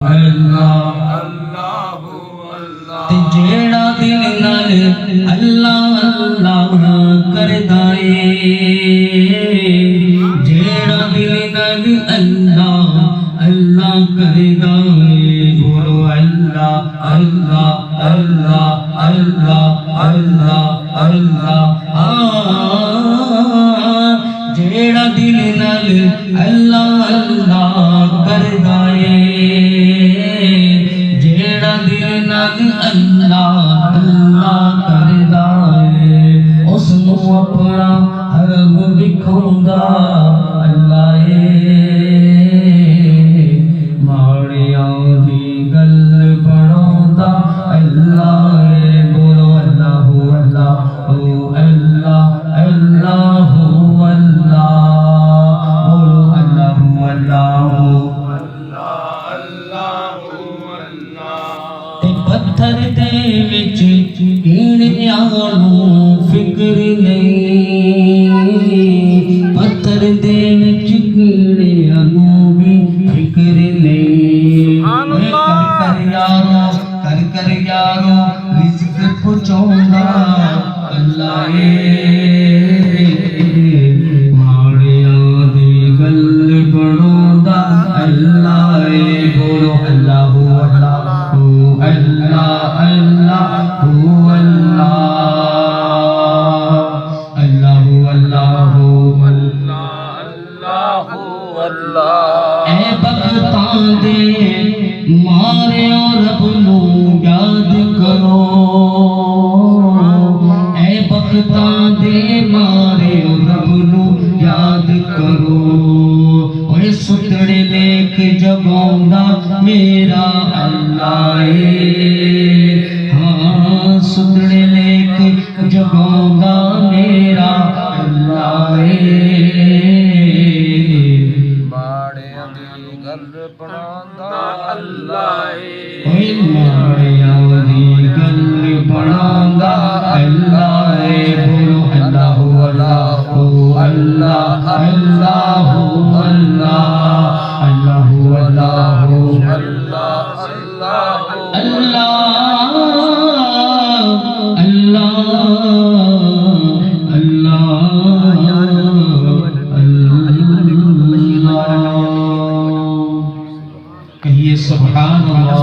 اللہ اللہ تے جیڑا دل نال اللہ اللہ کردا اے جیڑا دل نال اللہ اللہ کردا اے بولو اللہ اللہ اللہ اللہ اللہ اللہ جیڑا دل نال اللہ اللہ کردا اے جیڑا دل نال اللہ اللہ کردا اے اس نو اپنا حرم وکھاوندا اللہ اے ماڑیاں دی گل بناوندا اللہ اے بولو اللہ اللہ اللہ اللہ پتھر دے وچ کیڑیاں نوں فکر نہیں پتھر دے وچ کیڑیاں نوں بھی فکر نہیں کر یارو رزق پہنچاوندا اللہ اے ماڑیاں دی گل بناوندا اللہ اے بولو اللہ اللہ اللہ اللہ اللہ اللہ اللہ اے بختاں دے مارے رب نو یاد کرو اے بختاں دے مارے رب نو یاد کرو اوے ستڑے لیک جگاوندا میرا اللہ اے ہاں ستڑے لیک جگاوندا